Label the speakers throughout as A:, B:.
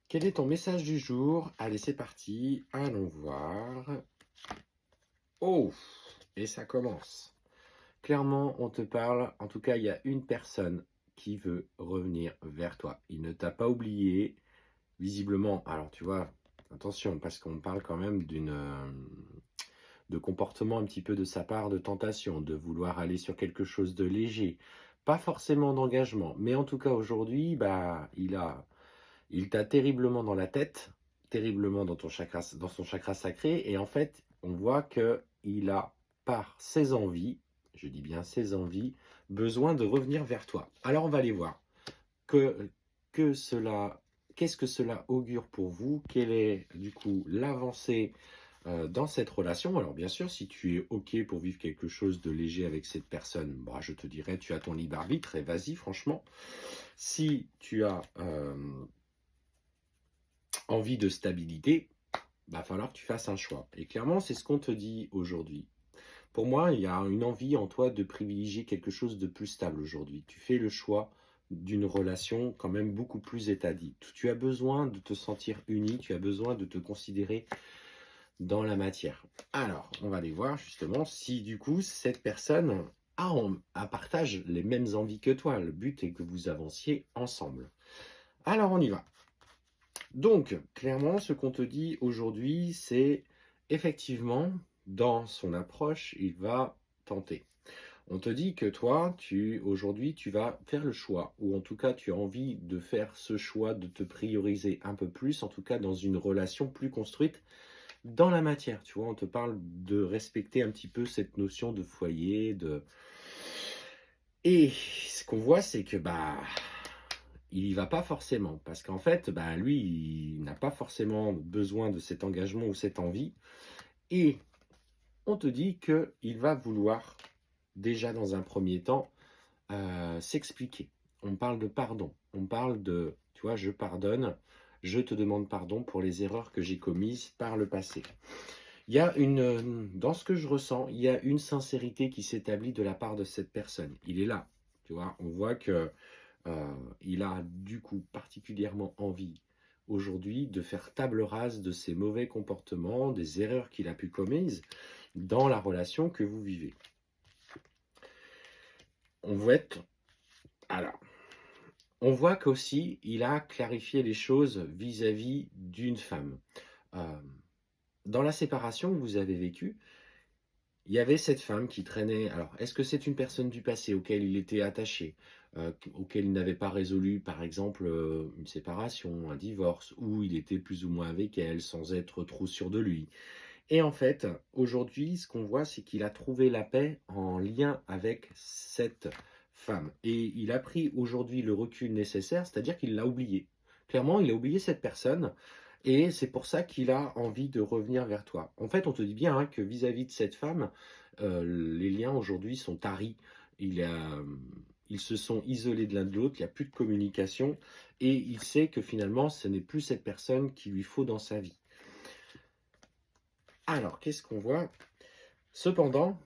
A: Quel est ton message du jour? Allez, c'est parti, allons voir. Oh! Et ça commence. Clairement, on te parle, en tout cas, il y a une personne qui veut revenir vers toi. Il ne t'a pas oublié, visiblement. Alors, tu vois, attention, parce qu'on parle quand même de comportement un petit peu de sa part, de tentation, de vouloir aller sur quelque chose de léger. Pas forcément d'engagement, mais en tout cas, aujourd'hui, bah, il t'a terriblement dans la tête, terriblement dans son chakra sacré, et en fait, on voit que il a, par ses envies, je dis bien ses envies, besoin de revenir vers toi. Alors on va aller voir que, que cela, qu'est-ce que cela augure pour vous, quelle est du coup l'avancée dans cette relation. Alors bien sûr, si tu es OK pour vivre quelque chose de léger avec cette personne, bah, je te dirais, tu as ton libre arbitre et vas-y, franchement. Si tu as envie de stabilité, va falloir que tu fasses un choix. Et clairement, c'est ce qu'on te dit aujourd'hui. Pour moi, il y a une envie en toi de privilégier quelque chose de plus stable aujourd'hui. Tu fais le choix d'une relation quand même beaucoup plus établie. Tu as besoin de te sentir uni, tu as besoin de te considérer dans la matière. Alors, on va aller voir justement si du coup cette personne partage les mêmes envies que toi. Le but est que vous avanciez ensemble. Alors, on y va. Donc, clairement, ce qu'on te dit aujourd'hui, c'est effectivement, dans son approche, il va tenter. On te dit que toi, aujourd'hui, tu vas faire le choix, ou en tout cas, tu as envie de faire ce choix, de te prioriser un peu plus, en tout cas dans une relation plus construite dans la matière. Tu vois, on te parle de respecter un petit peu cette notion de foyer, Et ce qu'on voit, c'est que il y va pas forcément parce qu'en fait, lui, il n'a pas forcément besoin de cet engagement ou cette envie et on te dit qu'il va vouloir déjà dans un premier temps, s'expliquer. On parle de pardon, on parle de, tu vois: «Je pardonne, je te demande pardon pour les erreurs que j'ai commises par le passé». Il y a dans ce que je ressens, il y a une sincérité qui s'établit de la part de cette personne. Il est là, tu vois? On voit que il a du coup particulièrement envie aujourd'hui de faire table rase de ses mauvais comportements, des erreurs qu'il a pu commises dans la relation que vous vivez. On voit être, alors, on voit qu'aussi il a clarifié les choses vis-à-vis d'une femme. Euh, dans la séparation que vous avez vécue, il y avait cette femme qui traînait. Alors, est-ce que c'est une personne du passé auquel il était attaché, auquel il n'avait pas résolu, par exemple, une séparation, un divorce, où il était plus ou moins avec elle, sans être trop sûr de lui? Et en fait, aujourd'hui, ce qu'on voit, c'est qu'il a trouvé la paix en lien avec cette femme. Et il a pris aujourd'hui le recul nécessaire, c'est-à-dire qu'il l'a oublié. Clairement, il a oublié cette personne. Et c'est pour ça qu'il a envie de revenir vers toi. En fait, on te dit bien que vis-à-vis de cette femme, les liens aujourd'hui sont taris. Il a, ils se sont isolés de l'un de l'autre, il n'y a plus de communication. Et il sait que finalement, ce n'est plus cette personne qu'il lui faut dans sa vie. Alors, qu'est-ce qu'on voit? Cependant,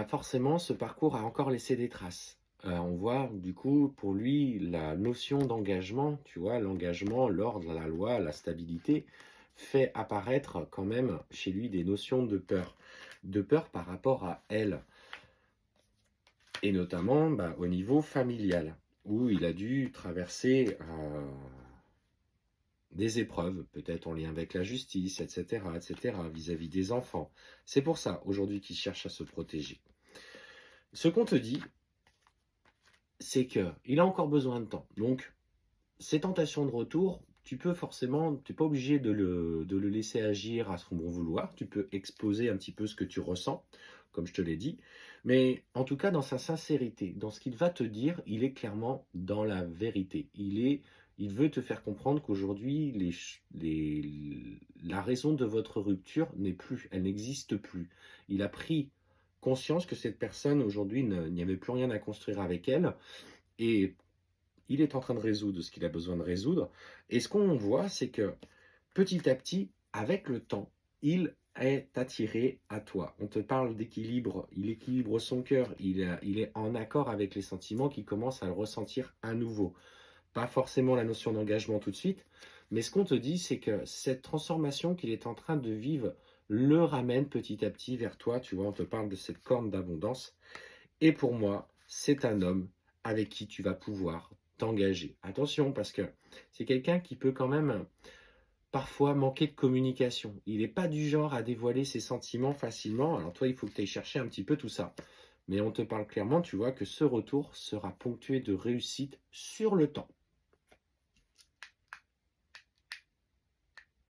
A: forcément, ce parcours a encore laissé des traces. On voit du coup pour lui la notion d'engagement, tu vois, l'engagement, l'ordre, la loi, la stabilité, fait apparaître quand même chez lui des notions de peur par rapport à elle, et notamment au niveau familial, où il a dû traverser des épreuves, peut-être en lien avec la justice, etc., vis-à-vis des enfants. C'est pour ça, aujourd'hui, qu'il cherche à se protéger. Ce qu'on te dit, c'est qu'il a encore besoin de temps. Donc, ces tentations de retour, tu peux forcément, tu n'es pas obligé de le laisser agir à son bon vouloir. Tu peux exposer un petit peu ce que tu ressens, comme je te l'ai dit. Mais en tout cas, dans sa sincérité, dans ce qu'il va te dire, il est clairement dans la vérité. Il veut te faire comprendre qu'aujourd'hui, la raison de votre rupture n'est plus, elle n'existe plus. Il a pris conscience que cette personne, aujourd'hui, il n'y avait plus rien à construire avec elle. Et il est en train de résoudre ce qu'il a besoin de résoudre. Et ce qu'on voit, c'est que petit à petit, avec le temps, il est attiré à toi. On te parle d'équilibre, il équilibre son cœur, il est en accord avec les sentiments qu'il commence à le ressentir à nouveau. Pas forcément la notion d'engagement tout de suite, Mais ce qu'on te dit, c'est que cette transformation qu'il est en train de vivre le ramène petit à petit vers toi. Tu vois, on te parle de cette corne d'abondance. Et pour moi, c'est un homme avec qui tu vas pouvoir t'engager. Attention, parce que c'est quelqu'un qui peut quand même parfois manquer de communication. Il n'est pas du genre à dévoiler ses sentiments facilement. Alors toi, il faut que tu ailles chercher un petit peu tout ça. Mais on te parle clairement, tu vois, que ce retour sera ponctué de réussite sur le temps.